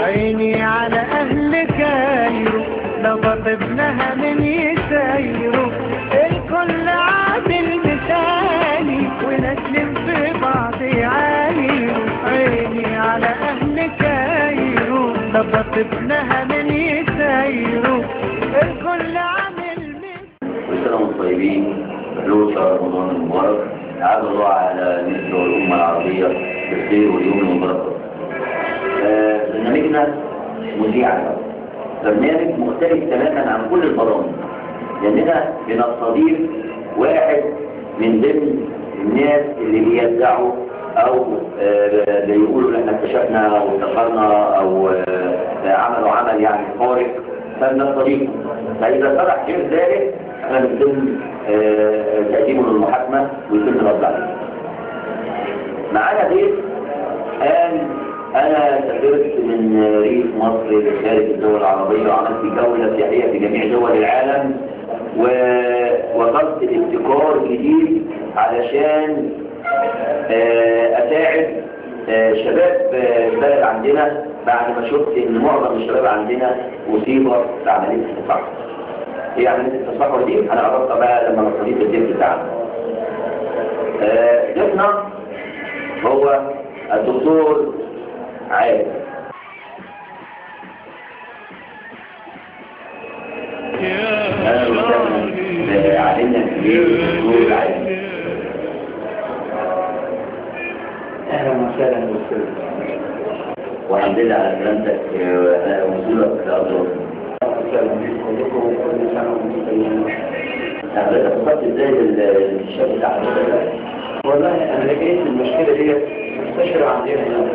عيني على أهل كايرو لغط ابنها من يسايرو، الكل عامل مثالي ونسلم في بعض يعايرو. عيني على أهل كايرو لغط ابنها من يسايرو، الكل عامل كل سنة وانتم طيبين. له شهر رمضان المبارك، عاد الله على مصر والأمة العربية بالخير واليوم المبارك. برنامجنا مذيع، برنامج مختلف تماما عن كل البرامج، لأننا بنستضيف واحد من ضمن الناس اللي بيدعوا أو بيقولوا إحنا اكتشفنا أو افتكرنا أو عملوا عمل يعني خارق، فبنستضيفه. فإذا صرح غير ذلك احنا بنتم تقديمه للمحاكمة ويتم الرد عليه. معانا ضيف قال أنا سافرت من ريف مصر لخارج الدول العربية وعملت جولة سياحية في جميع دول العالم، ووصلت لابتكار جديد علشان أساعد شباب البلد عندنا بعد ما شفت إن معظم الشباب عندنا أصيب بعملية التصحر. هي عملية التصحر دي أنا عرفتها بقى لما نستضيف الضيف بتاعنا. ضيفنا هو الدكتور عادل. أهلا وسهلا بعلمنا الكبير الدكتور عادل. أهلا وسهلا بالسلام. والحمد لله على سلامتك ووصولك لأرض أهلا بكم وكل سنة وأنتم طيبين. حضرتك وصلت ازاي للشاب بتاع حضرتك؟ والله أنا لقيت المشكلة دي منتشرة عندنا هنا.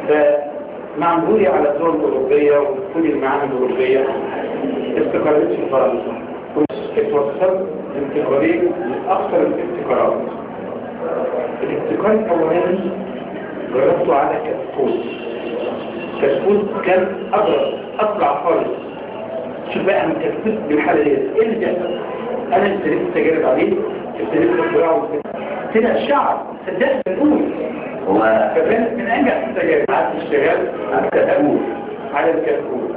فمع مروري على الدول الأوروبية وكل المعامل الأوروبية استقريت في فرنسا. كنت وصلت لابتكارين من أكثر الابتكارات. الابتكار الأولاني جربته على كتكوت. كتكوت كان أطلع خالص. شوف بقى من كتكوت بالحالة دي إيه اللي بيحصل؟ أنا ابتديت التجارب عليه، ابتديت الزراعة طلع شعر صدقت الأول. فكانت من أنجح التجارب. قعدت اشتغل على الكتكوت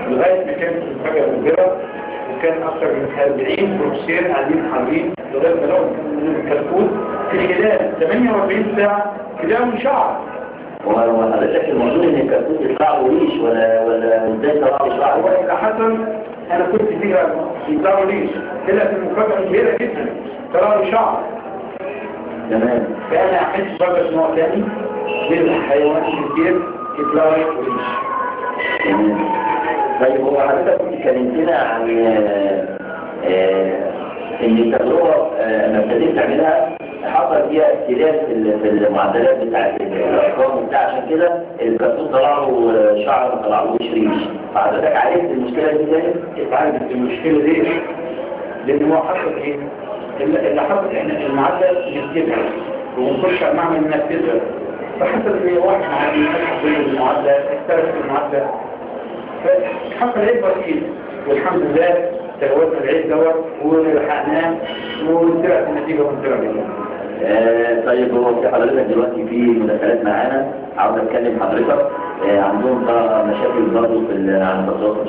لغاية ما كانت المفاجأة مبهرة، وكان أكثر من 40 بروفيسور قاعدين حاضرين لغاية ما لقوا من الكتكوت في خلال 48 ساعة كلاهم شعر. وحضرتك الموضوع ان الكتكوت يطلعوا ريش ولا ازاي طلعوا شعر؟ وإذا حصل أنا كنت فيها يطلعوا ريش، طلعت المفاجأة كبيرة جدا طلعوا شعر. تمام. فأنا أحس برضه نوع ثاني من الحيوانات كتير يطلعوا ريش. تمام. طيب هو حضرتك كنت كلمتنا عن ان التجربة لما ابتديت تعملها حصل فيها اختلاف في المعدلات بتاعت الارقام وبتاع، عشان كده الكتكوت طلعوا شعر ما طلعوش ريش. فحضرتك عرفت المشكلة دي ازاي؟ اتعالجت المشكلة دي لأن هو حصل ايه؟ اللي حصل احنا المعدل بتكبر ونخش على المعمل انها بتكبر، فحصل ان واحد معين يفتح بين المعدل اختلفت المعدل فحصل عيب بسيط، والحمد لله تجاوزنا العيب دوت ولحقناه وطلعت النتيجة منتظرة. طيب هو في حضرتك دلوقتي في مداخلات معانا، عاوز اتكلم حضرتك عندهم مشاكل برضه عن تساقط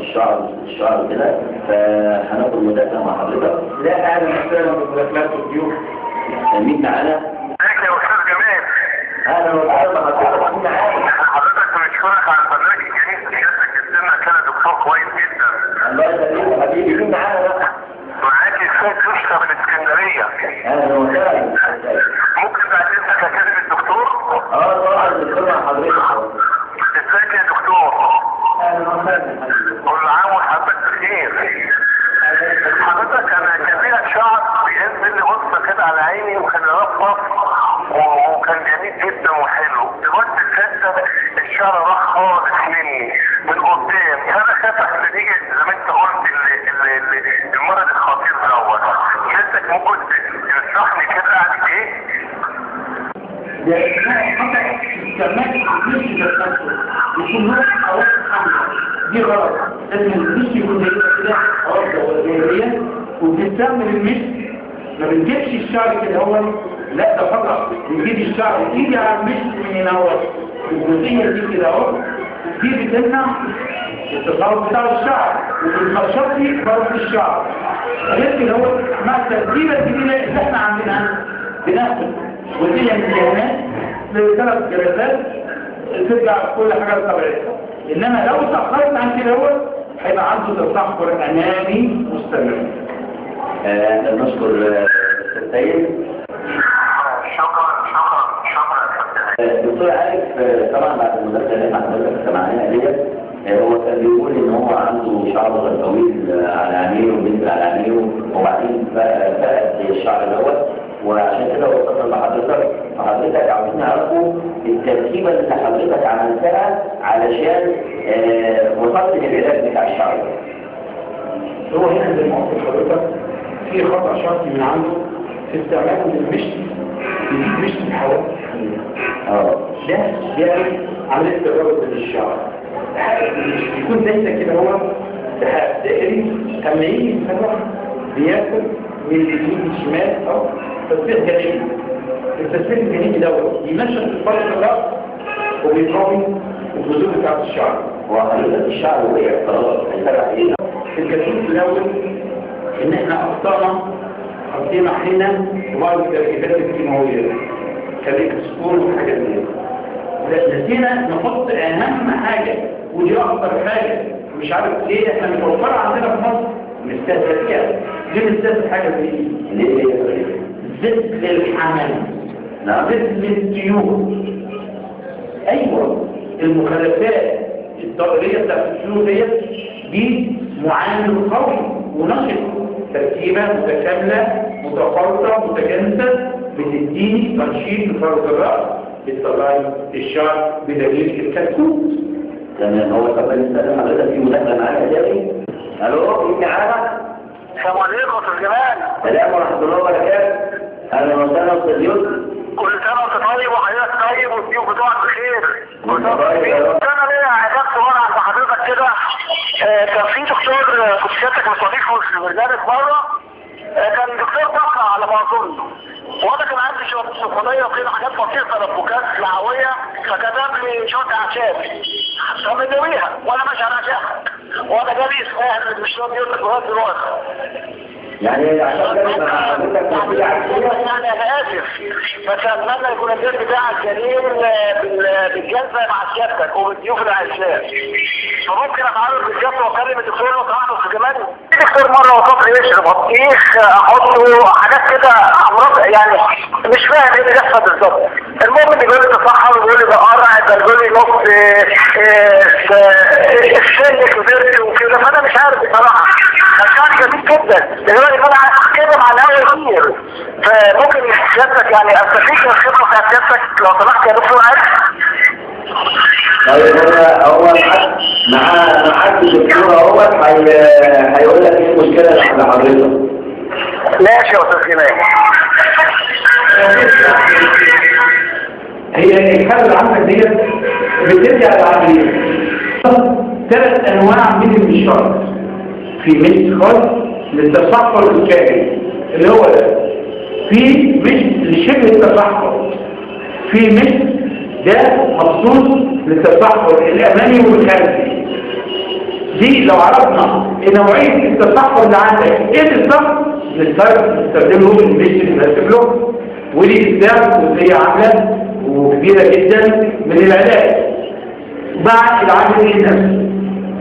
الشعر وكده، فهناخد مداخله مع حضرتك. لا اهلا وسهلا بالمداخلات والضيوف. مين معانا؟ ازيك يا استاذ جمال؟ اهلا وسهلا بحضرتك. مين معانا؟ حضرتك بنشكرك على البرنامج الجميل، سيادتك جبتنا كده دكتور كويس جدا. الله يخليك حبيبي. مين معانا بقى؟ معاكي السيد يسرى من اسكندريه. اهلا وسهلا. ممكن بعد اذنك اكلم الدكتور؟ طبعا الدكتور مع حضرتك. ازيك يا دكتور؟ اهلا وسهلا. كل عام وحضرتك بخير. حضرتك انا كان ليا شعر بينزل لي بصه كده على عيني وكان يرفرف وكان جميل جدا وحلو. دلوقتي الفته الشعر راح خالص مني من قدام، فانا خايف نتيجه زي ما انت قلت المرض الخطير دوت. حضرتك ممكن تنصحني كده اعمل ايه؟ ده كمان مش بتنفسه يكون هو حواس حمراء دي غلط. لازم المش يكون كده حواس دورية وبتستعمل المش ما بنجيبش الشعر كده هو لا ده فقط بنجيب الشعر يجي على المش من هنا هو الجزئية دي كده اهو دي بتمنع التصرف بتاع الشعر وبتنشط لي فرط الشعر. غير كده هو مع الترتيبه الجديده اللي احنا عندنا بناخد وسيله من الجهات لثلاث جلسات ترجع كل حاجه لطبيعتها. انما لو اتاخرت عن كده هو هيبقى عنده تصحر امامي مستمر. نشكر السيد. شكرا. دكتور عارف طبعا بعد المدرسه اللي احنا حضرتك سمعناها ديت هو كان بيقول ان هو عنده شعر طويل على عينيه وبنت على عينيه وبعدين فقد الشعر دوت وعشان كده وصلنا لحضرتك فحضرتك عاوزين نعرفوا التركيبه اللي حضرتك عملتها علشان وصلت للعلاج بتاع الشعر. هو هنا زي ما قلت لحضرتك في خطأ شرطي من عنده في استعماله للمشط يجيب مشط الحواء. ده بيعمل عملية تجربة للشعر. مش بيكون دايما كده هو دائري لما يجي يتصرف بياكل من اليمين الشمال أو تسبيح جانبي. التسبيح الجانبي دوت ينشط الفرق الرأس وبيقوي الجذور بتاعت الشعر. وحضرتك الشعر وهي خلاص هيتابع ايه؟ الكشوف الأول إن إحنا أخطأنا حطينا حنا وبعض التركيبات الكيماوية كالإكسكور وحاجات دي. نسينا نحط أهم حاجة ودي أكتر حاجة مش عارف ليه إحنا متوفرة عندنا في مصر نستهدف فيها. ليه نستهدف حاجة زي دي؟ ليه؟ زيت للحمام. زيت للطيور. أيوة المخلفات الضرورية بتاعت الطيور دي معامل قوي ونشط تركيبة متكاملة متفرطة متجانسة بتديني تنشيط لفرط الرأس بتطلعي الشعر بدليل الكتكوت. تمام. هو طب نستخدم حضرتك في مداخلة معانا تاني. الو مين معانا؟ السلام عليكم يا استاذ جمال. السلام ورحمة الله وبركاته. اهلا وسهلا استاذ يوسف. كل سنه وانت طيب وحضرتك طيب والضيوف بتوعك بخير. انا ليا علاج صغير عند حضرتك كده. كان في دكتور كنت سيادتك مستضيفه في البرنامج مره. كان دكتور بقى على ما اظن. وانا كان عندي شويه سخونيه وكده حاجات بسيطه تنفخات لعويه فكتب لي شويه اعشاب. فمداويها وانا ماشي على اعشاب. وانا جالي اسمها مش راضي يقول لك لغايه دلوقتي. يعني عشان كده مع حضرتك نتيجة عكسية. يعني انا اسف بس اتمنى يكون البيت بتاعك جميل بالجلسه مع سيادتك وبالضيوف العزاء. فممكن اتعرض بالجلسه واكلم الدكتور وتعرض في جمالي. في دكتور مره وصف لي يشرب بطيخ احطه حاجات كده امراض يعني مش فاهم ايه اللي بيحصل بالظبط. المهم بيقول لي تصحر وبيقول لي ده قرع ده بيقول لي نص السن كبرت وكده فانا مش عارف بصراحه. كان جميل جدا دلوقتي انا كده مع الهوا كتير فممكن سيادتك يعني استفيد من الخبره بتاعت سيادتك لو سمحت يا دكتور عارف. طيب هو معاك الدكتور اهوت هيقول لك ايه المشكله اللي عند حضرتك. ماشي يا استاذ جمال. هي الحالة اللي عندك ديت بترجع للعملية. 3 أنواع من المشارات في مش خاص للتصحر الكامل اللي هو ده. في مش لشبه التصحر. في مش ده مخصوص للتصحر الأمامي والخلفي. دي لو عرفنا نوعية التصحر اللي عندك ايه بالظبط نستخدمه في المش اللي بنرسم له ودي بتاخد جزئية عاملة وكبيرة جدا من العلاج مع العامل النفسي.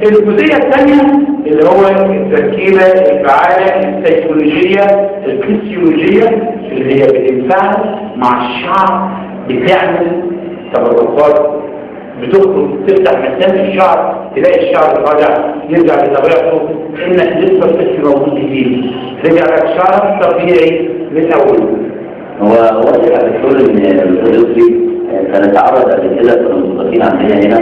الجزئية الثانية اللي هو التركيبة الفعالة السيكولوجية الفسيولوجية اللي هي بتنفعل مع الشعر بتعمل تبرقات بتخرج تفتح مسام الشعر تلاقي الشعر طالع يرجع لطبيعته انك لسه الطفل موجود جديد رجع لك شعر طبيعي من اوله. هو واضح يا دكتور ان الفلوسي كان اتعرض قبل كده في المستضيفين عندنا هنا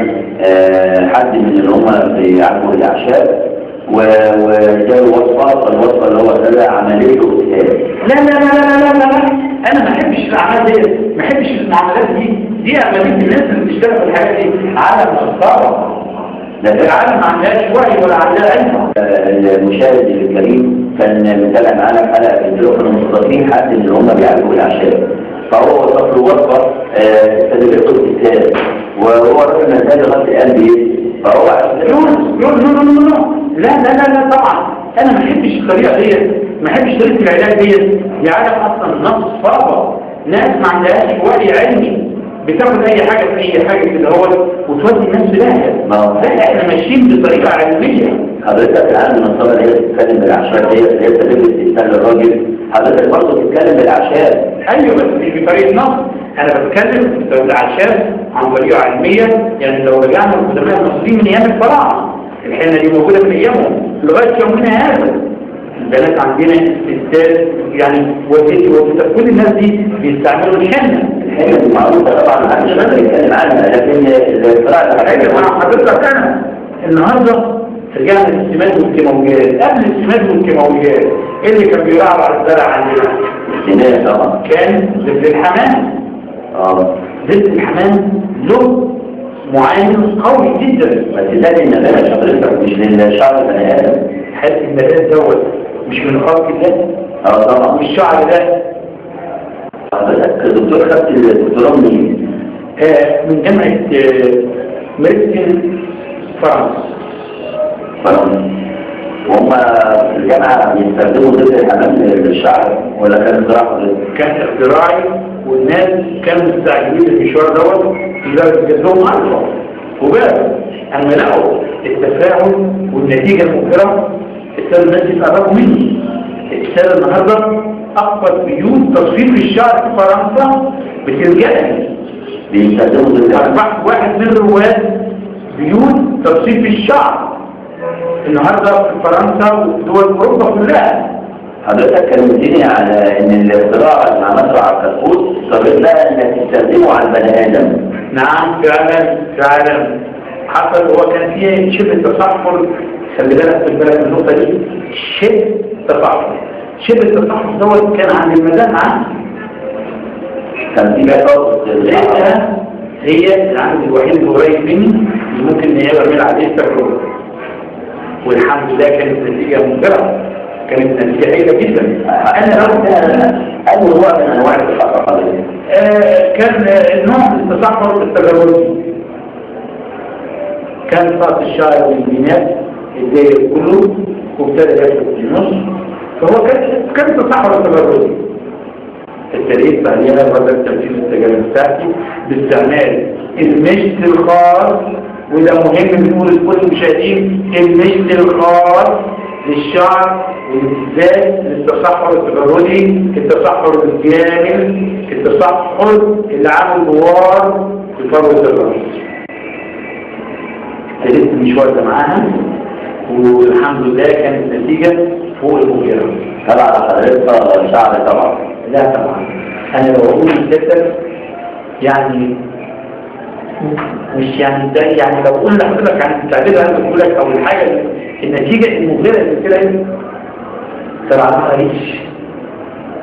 حد من اللي هم بيعالجوا الاعشاب وجاله وصفه فالوصفه اللي هو خدها عملته لا لا لا لا لا لا انا ما احبش الاعمال دي ما احبش المعاملات دي عمليه الناس اللي بتشتغل في الحاجات دي عالم مسطره لا العالم ما عندهاش وعي ولا عندها علم. المشاهد الكريم كان متابع معانا الحلقه في الدكتور المستضيفين حد من اللي هم بيعالجوا الاعشاب فهو وصف له وصفه استدلته الكتاب وهو الراجل ما زال لغايه الان فهو لا طبعا انا ما بحبش الطريقه ديت، ما بحبش طريقه العلاج ديت. يا عالم اصلا نص فاضي، ناس ما عندهاش وعي علمي بتاخد اي حاجه في اي حاجه كده هو وتودي الناس في داهيه. لا احنا ماشيين بطريقه علميه. حضرتك الان المنظمه اللي هي بتتكلم بالاعشاب ديت اللي هي بتدرس الانسان للراجل، حضرتك برضه بتتكلم بالاعشاب. ايوه بس مش بطريقه نص، انا بتكلم بالاعشاب عن طريقه علميه. يعني لو رجعنا للقدماء المصريين من ايام الفراعنه، الحنه دي موجوده من ايامهم لغايه يومنا هذا. البنات عندنا استاذ يعني والدتي ووالدتك كل الناس دي بيستعملوا الحنه. الحنه دي معروفه طبعا، محدش يقدر يتكلم عنها، لكن الاختراع ايوه مع حضرتك انا النهارده رجعنا للسماد والكيماويات. قبل السماد والكيماويات ايه اللي كان بيراعى على الزرع عندنا؟ السماد طبعا كان زبد الحمام. زبد الحمام له معامل قوي جدا. بس ده للنبات حضرتك مش للشعر البني ادم. حاسس النبات دوت مش من خلق الله؟ طبعا. مش شعر ده. حضرتك دكتور خدت الدكتوراه منين؟ من جامعة ميرسين فرنسا. وهم في الجامعة بيستخدموا زبد الحمام للشعر ولا كان اختراع؟ كان اختراعي، والناس كانوا مستعجلين المشوار دوت لدرجة جاتهم أرضا وبعد أما لقوا التفاعل والنتيجة المبهرة ابتدوا الناس يتقربوا منه. ابتدى النهارده أكبر بيوت تصفيف الشعر في فرنسا بتلجأ لي. بيستخدموا زبد الحمام. أصبحت واحد من رواد بيوت تصفيف الشعر النهارده في فرنسا ودول اوروبا كلها. حضرتك كلمتني على ان الاختراع اللي عملته على الكتكوت اضطريت لها انك تستخدمه على البني ادم. نعم فعلا حصل. هو كان فيه شبه تصحر، خلي بالك في بالك النقطه دي، شبه تصحر. شبه التصحر دوت كان عند المدافع، كان في بقى هي العامل الوحيد القريب مني اللي ممكن نعمل عليه التجربه، والحمد لله كانت نتيجة مبهرة، كانت نتيجة هائلة جدا. أنا أول نوع من أنواع التصحر كان نوع التصحر التجربي، كان صوت الشعر والبنات الداير كله وابتدى يشرب في النص، فهو كان تصحر التجربي. ابتديت بعدها بدأ تنفيذ التجارب بتاعتي باستعمال المشط الخاص، وده مهم بنقول لكل المشاهدين، المشط الخاص للشعر وبالذات للتصحر التجردي، التصحر الجامل، التصحر اللي عامل دوار في فروة الراس. ابتديت المشوار ده معاها والحمد لله كانت نتيجة فوق المبهرة. طبعا حضرتك شعر طبعا. لا طبعا انا لو اقول لحضرتك يعني مش يعني ده، يعني لو قلنا لحضرتك عن التعبير اللي بقول لك او الحاجه النتيجه المبهره اللي طلعت طبعا ما ليش.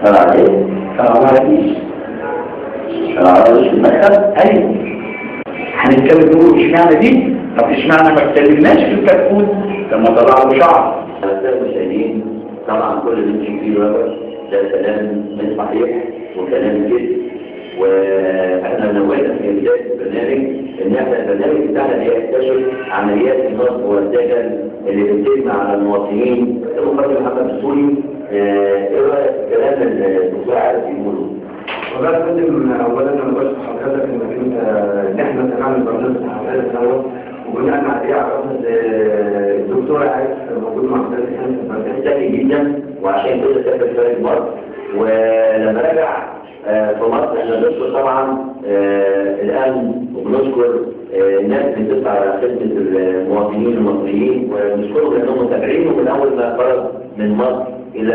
طبعا ايه؟ طبعا ما ليش. طبعا مش المكتب. ايوه هنتكلم نقول اشمعنى دي؟ طب اشمعنى ما اتكلمناش في الكتكوت لما طلعوا شعر؟ المشاهدين طبعا كل اللي بنشوف فيه ده كلام مش صحيح وكلام جد، واحنا نوعنا في بدايه البرنامج ان احنا البرنامج بتاعنا هيكتشف عمليات النصب والدجل اللي بتتم على المواطنين. الدكتور محمد السوري ايه رايك في كلام الدكتور عارف يقوله؟ والله يا فندم اولا انا بشكر حضرتك انك انت ان احنا سمعنا البرنامج بتاع حضرتك دوت، وبناء عليه عرفنا الدكتور عارف موجود مع حضرتك في البرنامج. ذكي جدا وعشان كده سافر خارج مصر، ولما رجع في مصر احنا بنشكر طبعا الامن وبنشكر الناس اللي بتدفع على خدمه المواطنين المصريين، ونشكرهم لانهم متابعينه من اول ما خرج من مصر الى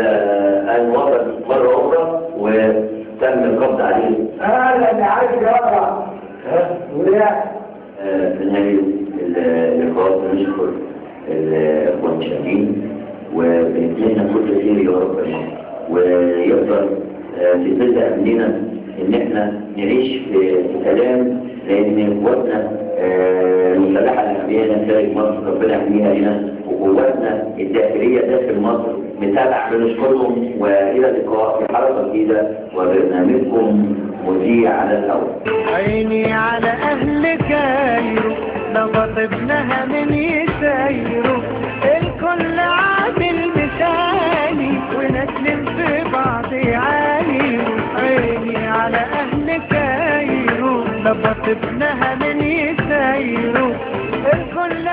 ان وصل مره اخرى وتم القبض عليه. انا عايز اقرا ويا في نهايه اللقاء بنشكر الاخوان المشاهدين وبنتمنى كل خير يا رب، ويفضل في ظل امننا ان احنا نعيش في سلام، لان قواتنا المسلحه الامنيه خارج مصر ربنا يحميها لنا، وقواتنا الداخليه داخل مصر متابعه. بنشكرهم والى اللقاء في حلقه جديده وبرنامجكم مذيع على الهواء. عيني على اهل كايرو لبط ابنها من يسايره الكل عامل مثالي ونسلم في بعض عالي عيني على أهل كايرو لبط ابنها من يسايره الكل